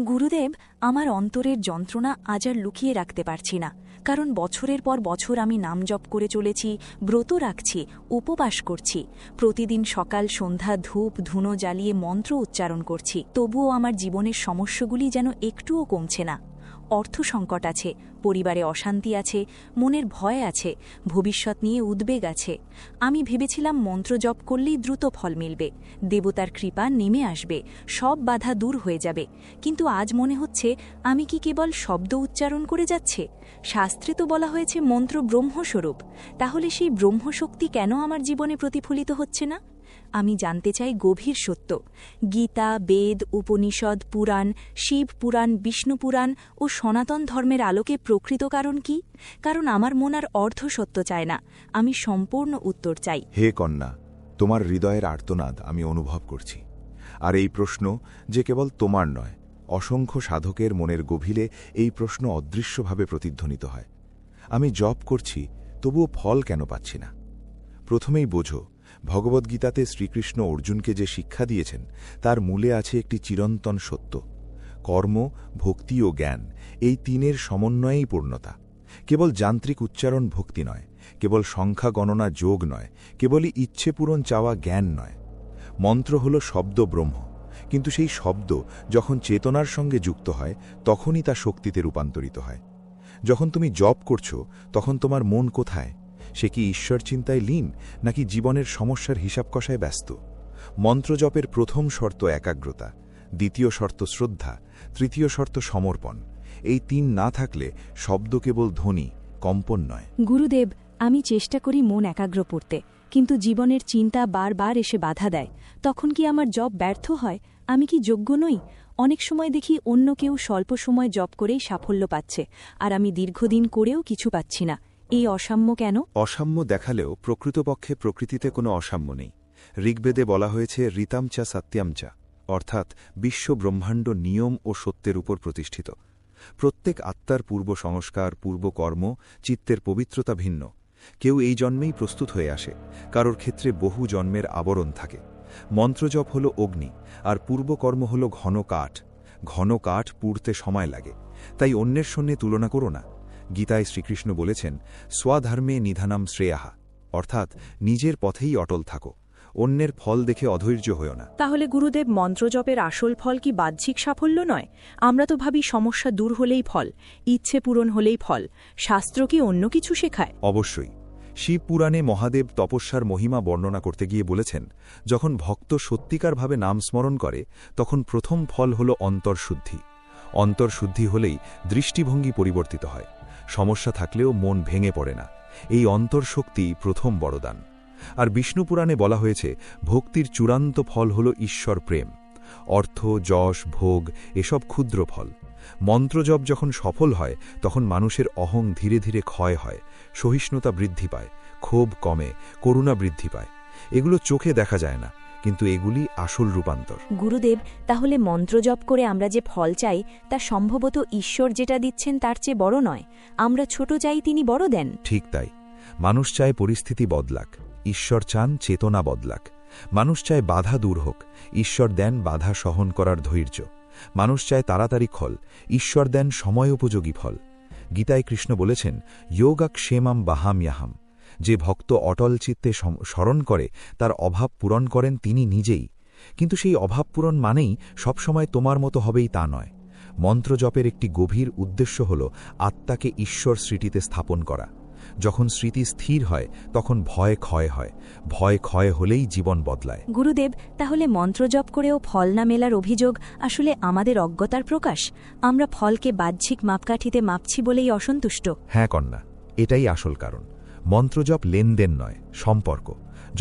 গুরুদেব, আমার অন্তরের যন্ত্রণা আজ আর লুকিয়ে রাখতে পারছি না, কারণ বছরের পর বছর আমি নাম জপ করে চলেছি, ব্রত রাখছি, উপবাস করছি, প্রতিদিন সকাল সন্ধ্যা ধূপ ধুনো জ্বালিয়ে মন্ত্র উচ্চারণ করছি, তবুও আমার জীবনের সমস্যাগুলি যেন একটুও কমছে না। অর্থ সংকট আছে, পরিবারে অশান্তি আছে, মনের ভয় আছে, ভবিষ্যৎ নিয়ে উদ্বেগ আছে। আমি ভেবেছিলাম মন্ত্র জপ করলেই দ্রুত ফল মিলবে, দেবতার কৃপা নেমে আসবে, সব বাধা দূর হয়ে যাবে। কিন্তু আজ মনে হচ্ছে আমি কি কেবল শব্দ উচ্চারণ করে যাচ্ছে? শাস্ত্রে তো বলা হয়েছে মন্ত্র ব্রহ্মস্বরূপ। তাহলে সেই ব্রহ্মশক্তি কেন আমার জীবনে প্রতিফলিত হচ্ছে না? আমি জানতে চাই গভীর সত্য। গীতা, বেদ, উপনিষদ, পুরাণ, শিব পুরাণ, বিষ্ণু পুরাণ ও সনাতন ধর্মের আলোকে প্রকৃত কারণ কি? কারণ আমার মন আর অর্ধ সত্য চায় না, আমি সম্পূর্ণ উত্তর চাই। হে কন্যা, তোমার হৃদয়ের আর্তনাদ আমি অনুভব করছি। আর এই প্রশ্ন যে কেবল তোমার নয়, অসংখ্য সাধকের মনের গভীরে এই প্রশ্ন অদৃশ্যভাবে প্রতিধ্বনিত হয়। আমি জপ করছি, তবুও ফল কেন পাচ্ছি না? প্রথমেই বোঝো, ভগবদ্গীতাতে শ্রীকৃষ্ণ অর্জুনকে যে শিক্ষা দিয়েছেন তার মূলে আছে একটি চিরন্তন সত্য। কর্ম, ভক্তি ও জ্ঞান, এই তিনের সমন্বয়েই পূর্ণতা। কেবল যান্ত্রিক উচ্চারণ ভক্তি নয়, কেবল সংখ্যা গণনা যোগ নয়, কেবলই ইচ্ছে পূরণ চাওয়া জ্ঞান নয়। মন্ত্র হল শব্দ ব্রহ্ম, কিন্তু সেই শব্দ যখন চেতনার সঙ্গে যুক্ত হয় তখনই তা শক্তিতে রূপান্তরিত হয়। যখন তুমি জপ করছো তখন তোমার মন কোথায়? সে কি ঈশ্বর চিন্তায় লীন, নাকি জীবনের সমস্যার হিসাব কষায় ব্যস্ত? মন্ত্রজপের প্রথম শর্ত একাগ্রতা, দ্বিতীয় শর্ত শ্রদ্ধা, তৃতীয় শর্ত সমর্পণ। এই তিন না থাকলে শব্দ কেবল ধ্বনি, কম্পন নয়। গুরুদেব, আমি চেষ্টা করি মন একাগ্র করতে, কিন্তু জীবনের চিন্তা বারবার এসে বাধা দেয়। তখন কি আমার জপ ব্যর্থ হয়? আমি কি যোগ্য নই? অনেক সময় দেখি অন্য কেউ স্বল্প সময় জপ করেই সাফল্য পাচ্ছে, আর আমি দীর্ঘদিন করেও কিছু পাচ্ছি না। এই অসাম্য কেন? অসাম্য দেখালেও প্রকৃতপক্ষে প্রকৃতিতে কোনো অসাম্য নেই। ঋগ্বেদে বলা হয়েছে ঋতামচা সত্যামচা, অর্থাৎ বিশ্ব ব্রহ্মাণ্ড নিয়ম ও সত্যের উপর প্রতিষ্ঠিত। প্রত্যেক আত্মার পূর্ব সংস্কার, পূর্বকর্ম, চিত্তের পবিত্রতা ভিন্ন। কেউ এই জন্মেই প্রস্তুত হয়ে আসে, কারোর ক্ষেত্রে বহু জন্মের আবরণ থাকে। মন্ত্রজপ হল অগ্নি, আর পূর্বকর্ম হল ঘন কাঠ। ঘন কাঠ পুড়তে সময় লাগে, তাই অন্যের সঙ্গে তুলনা করো না। গীতায় শ্রীকৃষ্ণ বলেছেন, স্বধর্মে নিধানাম শ্রেয়াহা, অর্থাৎ নিজের পথেই অটল থাকো, অন্যের ফল দেখে অধৈর্য হও না। তাহলে গুরুদেব, মন্ত্রজপের আসল ফল কি বাহ্যিক সাফল্য নয়? আমরা তো ভাবি সমস্যা দূর হলেই ফল, ইচ্ছে পূরণ হলেই ফল। শাস্ত্র কি অন্য কিছু শেখায়? অবশ্যই। শিব পুরাণে মহাদেব তপস্যার মহিমা বর্ণনা করতে গিয়ে বলেছেন, যখন ভক্ত সত্যিকারভাবে নাম স্মরণ করে তখন প্রথম ফল হল অন্তর্শুদ্ধি। অন্তর্শুদ্ধি হলেই দৃষ্টিভঙ্গি পরিবর্তিত হয়। সমস্যা থাকলেও মন ভেঙে পড়ে না। এই অন্তর্শক্তি প্রথম বরদান। আর বিষ্ণু পুরাণে বলা হয়েছে, ভক্তির চূড়ান্ত ফল হল ঈশ্বর প্রেম। অর্থ, যশ, ভোগ এসব ক্ষুদ্র ফল। মন্ত্রজপ যখন সফল হয় তখন মানুষের অহং ধীরে ধীরে ক্ষয় হয়, সহিষ্ণুতা বৃদ্ধি পায়, ক্ষোভ কমে, করুণা বৃদ্ধি পায়। এগুলো চোখে দেখা যায় না, কিন্তু এগুলি আসল রূপান্তর। গুরুদেব, তাহলে মন্ত্রজপ করে আমরা যে ফল চাই তা সম্ভবত ঈশ্বর যেটা দিচ্ছেন তার চেয়ে বড় নয়। আমরা ছোট চাই, তিনি বড় দেন। ঠিক তাই। মানুষ চায় পরিস্থিতি বদলাক, ঈশ্বর চান চেতনা বদলাক। মানুষ চায় বাধা দূর হোক, ঈশ্বর দেন বাধা সহন করার ধৈর্য। মানুষ চায় তাড়াতাড়ি ফল, ঈশ্বর দেন সময়োপযোগী ফল। গীতায় কৃষ্ণ বলেছেন, যোগাক্ষেমাম বাহাম্যাহাম। যে ভক্ত অটল চিত্তে স্মরণ করে তার অভাব পূরণ করেন তিনি নিজেই। কিন্তু সেই অভাব পূরণ মানেই সবসময় তোমার মতো হবেই তা নয়। মন্ত্রজপের একটি গভীর উদ্দেশ্য হল আত্মাকে ঈশ্বর স্মৃতিতে স্থাপন করা। যখন স্মৃতি স্থির হয় তখন ভয় ক্ষয় হয়, ভয় ক্ষয় হলেই জীবন বদলায়। গুরুদেব, তাহলে মন্ত্রজপ করেও ফল না মেলার অভিযোগ আসলে আমাদের অজ্ঞতার প্রকাশ? আমরা ফলকে বাহ্যিক মাপকাঠিতে মাপছি বলেই অসন্তুষ্ট। হ্যাঁ কন্যা, এটাই আসল কারণ। মন্ত্রজপ লেনদেন নয়, সম্পর্ক।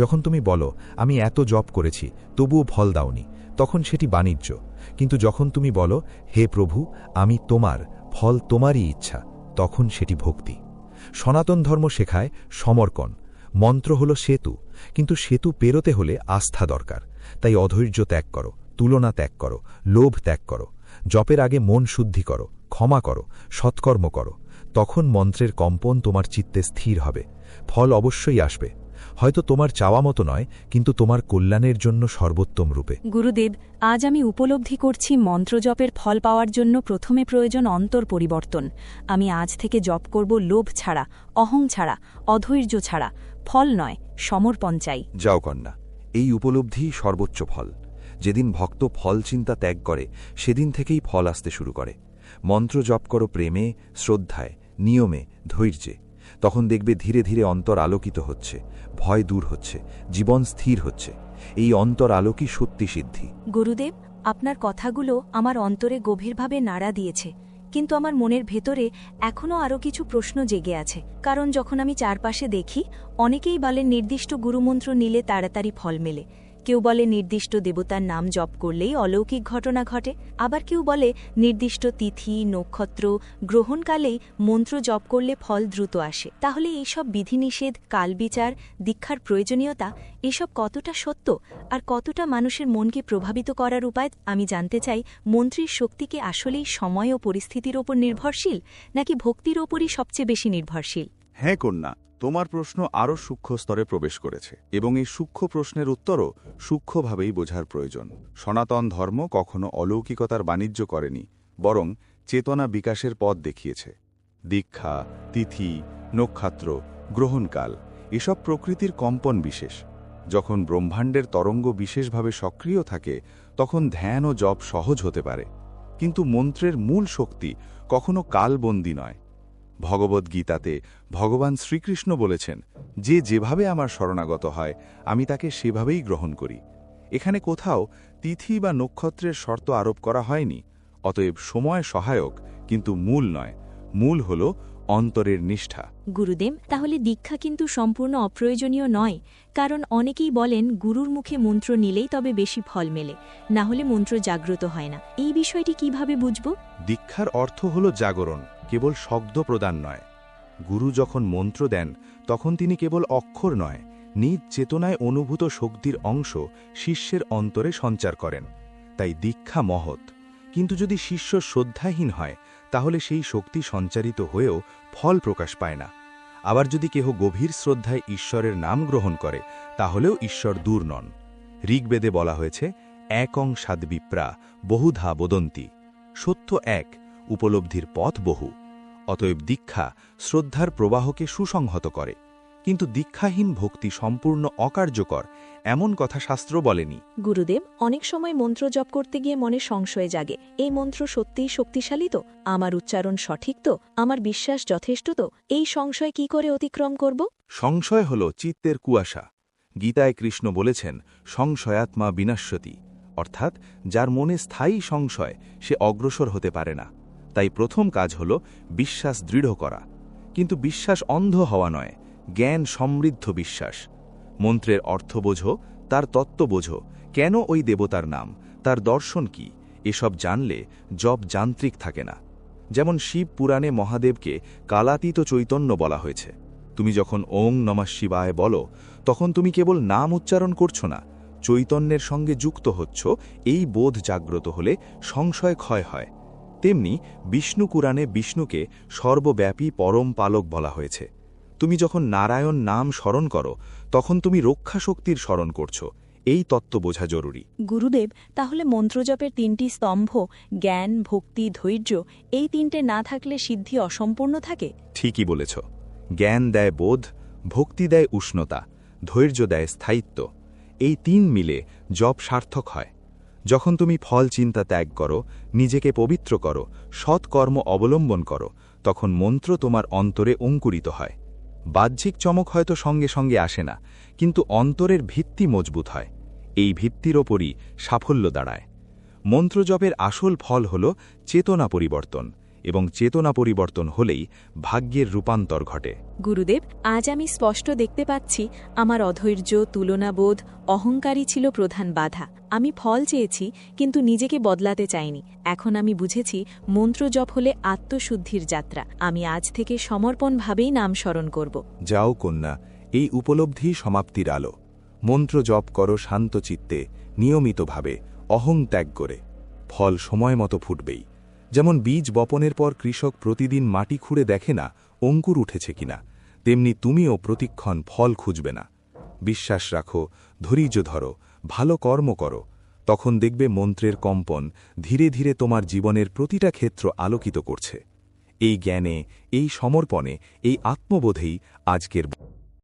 যখন তুমি বলো, আমি এত জপ করেছি তবুও ফল দাওনি, তখন সেটি বাণিজ্য। কিন্তু যখন তুমি বলো, হে প্রভু, আমি তোমার, ফল তোমারই ইচ্ছা, তখন সেটি ভক্তি। সনাতন ধর্ম শেখায় সমর্পণ। মন্ত্র হল সেতু, কিন্তু সেতু পেরোতে হলে আস্থা দরকার। তাই অধৈর্য ত্যাগ করো, তুলনা ত্যাগ করো, লোভ ত্যাগ করো। জপের আগে মন শুদ্ধি করো, ক্ষমা করো, সৎকর্ম করো। তখন মন্ত্রের কম্পন তোমার চিত্তে স্থির হবে, ফল অবশ্যই আসবে। হয়তো তোমার চাওয়া মতো নয়, কিন্তু তোমার কল্যাণের জন্য সর্বোত্তম রূপে। গুরুদেব, আজ আমি উপলব্ধি করছি মন্ত্রজপের ফল পাওয়ার জন্য প্রথমে প্রয়োজন অন্তর পরিবর্তন। আমি আজ থেকে জপ করব লোভ ছাড়া, অহং ছাড়া, অধৈর্য ছাড়া। ফল নয়, সমর্পণ চাই। যাও কন্যা, এই উপলব্ধি সর্বোচ্চ ফল। যেদিন ভক্ত ফল চিন্তা ত্যাগ করে, সেদিন থেকেই ফল আসতে শুরু করে। মন্ত্র জপ করো প্রেমে, শ্রদ্ধায়, নিয়মে, ধৈর্যে। তখন দেখবে ধীরে ধীরে অন্তর আলোকিত হচ্ছে, ভয় দূর হচ্ছে, জীবন স্থির হচ্ছে। এই অন্তর আলোকই সত্যি সিদ্ধি। গুরুদেব, আপনার কথাগুলো আমার অন্তরে গভীরভাবে নাড়া দিয়েছে, কিন্তু আমার মনের ভেতরে এখনও আরও কিছু প্রশ্ন জেগে আছে। কারণ যখন আমি চারপাশে দেখি, অনেকেই বলেন নির্দিষ্ট গুরুমন্ত্র নিলে তাড়াতাড়ি ফল মেলে। কেউ বলে নির্দিষ্ট দেবতার নাম জপ করলেই অলৌকিক ঘটনা ঘটে। আবার কেউ বলে নির্দিষ্ট তিথি, নক্ষত্র, গ্রহণকালেই মন্ত্র জপ করলে ফল দ্রুত আসে। তাহলে এইসব বিধিনিষেধ, কালবিচার, দীক্ষার প্রয়োজনীয়তা, এসব কতটা সত্য আর কতটা মানুষের মনকে প্রভাবিত করার উপায়? আমি জানতে চাই, মন্ত্রীর শক্তিকে আসলেই সময় ও পরিস্থিতির ওপর নির্ভরশীল, নাকি ভক্তির ওপরই সবচেয়ে বেশি নির্ভরশীল? হ্যাঁ কন্যা, তোমার প্রশ্ন আরও সূক্ষ্ম স্তরে প্রবেশ করেছে, এবং এই সূক্ষ্ম প্রশ্নের উত্তরও সূক্ষ্মভাবেই বোঝার প্রয়োজন। সনাতন ধর্ম কখনো অলৌকিকতার বাণিজ্য করেনি, বরং চেতনা বিকাশের পথ দেখিয়েছে। দীক্ষা, তিথি, নক্ষত্র, গ্রহণকাল এসব প্রকৃতির কম্পন বিশেষ। যখন ব্রহ্মাণ্ডের তরঙ্গ বিশেষভাবে সক্রিয় থাকে, তখন ধ্যান ও জপ সহজ হতে পারে। কিন্তু মন্ত্রের মূল শক্তি কখনো কালবন্দী নয়। ভগবদ্গীতাতে ভগবান শ্রীকৃষ্ণ বলেছেন, যে যেভাবে আমার শরণাগত হয়, আমি তাকে সেভাবেই গ্রহণ করি। এখানে কোথাও তিথি বা নক্ষত্রের শর্ত আরোপ করা হয়নি। অতএব সময় সহায়ক, কিন্তু মূল নয়। মূল হল অন্তরের নিষ্ঠা। গুরুদেব, তাহলে দীক্ষা কিন্তু সম্পূর্ণ অপ্রয়োজনীয় নয়, কারণ অনেকেই বলেন গুরুর মুখে মন্ত্র নিলেই তবে বেশি ফল মেলে, না হলে মন্ত্র জাগ্রত হয় না। এই বিষয়টি কিভাবে বুঝব? দীক্ষার অর্থ হল জাগরণ, কেবল শব্দ প্রদান নয়। গুরু যখন মন্ত্র দেন, তখন তিনি কেবল অক্ষর নয়, নিজ চেতনায় অনুভূত শক্তির অংশ শিষ্যের অন্তরে সঞ্চার করেন। তাই দীক্ষা মহৎ, কিন্তু যদি শিষ্য শ্রদ্ধাহীন হয়, তাহলে সেই শক্তি সঞ্চারিত হয়েও ফল প্রকাশ পায় না। আবার যদি কেহ গভীর শ্রদ্ধায় ঈশ্বরের নাম গ্রহণ করে, তাহলেও ঈশ্বর দূর নন। ঋগ্বেদে বলা হয়েছে, একং সাদ্বিপ্রা বহুধা বদন্তি। সত্য এক, উপলব্ধির পথ বহু। অতএব দীক্ষা শ্রদ্ধার প্রবাহকে সুসংহত করে, কিন্তু দীক্ষাহীন ভক্তি সম্পূর্ণ অকার্যকর, এমন কথা শাস্ত্র বলেনি। গুরুদেব, অনেক সময় মন্ত্র জপ করতে গিয়ে মনে সংশয় জাগে, এই মন্ত্র সত্যিই শক্তিশালী তো? আমার উচ্চারণ সঠিক তো? আমার বিশ্বাস যথেষ্ট তো? এই সংশয় কি করে অতিক্রম করব? সংশয় হল চিত্তের কুয়াশা। গীতায় কৃষ্ণ বলেছেন, সংশয়াত্মা বিনাশ্যতি, অর্থাৎ যার মনে স্থায়ী সংশয়, সে অগ্রসর হতে পারে না। তাই প্রথম কাজ হল বিশ্বাস দৃঢ় করা। কিন্তু বিশ্বাস অন্ধ হওয়া নয়, জ্ঞান সমৃদ্ধ বিশ্বাস। মন্ত্রের অর্থ বোঝো, তার তত্ত্ব বোঝো, কেন ওই দেবতার নাম, তার দর্শন কি, এসব জানলে জপ যান্ত্রিক থাকে না। যেমন শিব পুরাণে মহাদেবকে কালাতীত চৈতন্য বলা হয়েছে। তুমি যখন ওং নমঃ শিবায় বলো, তখন তুমি কেবল নাম উচ্চারণ করছো না, চৈতন্যের সঙ্গে যুক্ত হচ্ছ। এই বোধ জাগ্রত হলে সংশয় ক্ষয় হয়। তেমনি বিষ্ণু পুরাণে বিষ্ণুকে সর্বব্যাপী পরম পালক বলা হয়েছে। তুমি যখন নারায়ণ নাম স্মরণ করো, তখন তুমি রক্ষা শক্তির স্মরণ করছো। এই তত্ত্ব বোঝা জরুরি। গুরুদেব, তাহলে মন্ত্রজপের তিনটি স্তম্ভ, জ্ঞান, ভক্তি, ধৈর্য, এই তিনটে না থাকলে সিদ্ধি অসম্পূর্ণ থাকে? ঠিকই বলেছ। জ্ঞান দেয় বোধ, ভক্তি দেয় উষ্ণতা, ধৈর্য দেয় স্থায়িত্ব। এই তিন মিলে জপ সার্থক হয়। যখন তুমি ফল চিন্তা ত্যাগ করো, নিজেকে পবিত্র করো, সৎকর্ম অবলম্বন করো, তখন মন্ত্র তোমার অন্তরে অঙ্কুরিত হয়। বাহ্যিক চমক হয়তো সঙ্গে সঙ্গে আসে না, কিন্তু অন্তরের ভিত্তি মজবুত হয়। এই ভিত্তির ওপরই সাফল্য দাঁড়ায়। মন্ত্রজপের আসল ফল হল চেতনা পরিবর্তন, এবং চেতনা পরিবর্তন হলেই ভাগ্যের রূপান্তর ঘটে। গুরুদেব, আজ আমি স্পষ্ট দেখতে পাচ্ছি আমার অধৈর্য, তুলনাবোধ, অহংকারই ছিল প্রধান বাধা। আমি ফল চেয়েছি, কিন্তু নিজেকে বদলাতে চাইনি। এখন আমি বুঝেছি, মন্ত্র জপ হলে আত্মশুদ্ধির যাত্রা। আমি আজ থেকে সমর্পণভাবেই নাম স্মরণ করব। যাও কন্যা, এই উপলব্ধি সমাপ্তির আলো। মন্ত্র জপ করো শান্ত চিত্তে, নিয়মিতভাবে, অহং ত্যাগ করে। ফল সময় মতো ফুটবেই। যেমন বীজ বপনের পর কৃষক প্রতিদিন মাটি খুঁড়ে দেখে না অঙ্কুর উঠেছে কিনা, তেমনি তুমিও প্রতিক্ষণ ফল খুঁজবে না। বিশ্বাস রাখো, ধৈর্য ধরো, ভালো কর্ম করো, তখন দেখবে মন্ত্রের কম্পন ধীরে ধীরে তোমার জীবনের প্রতিটা ক্ষেত্র আলোকিত করছে। এই জ্ঞানে, এই সমর্পণে, এই আত্মবোধেই আজকের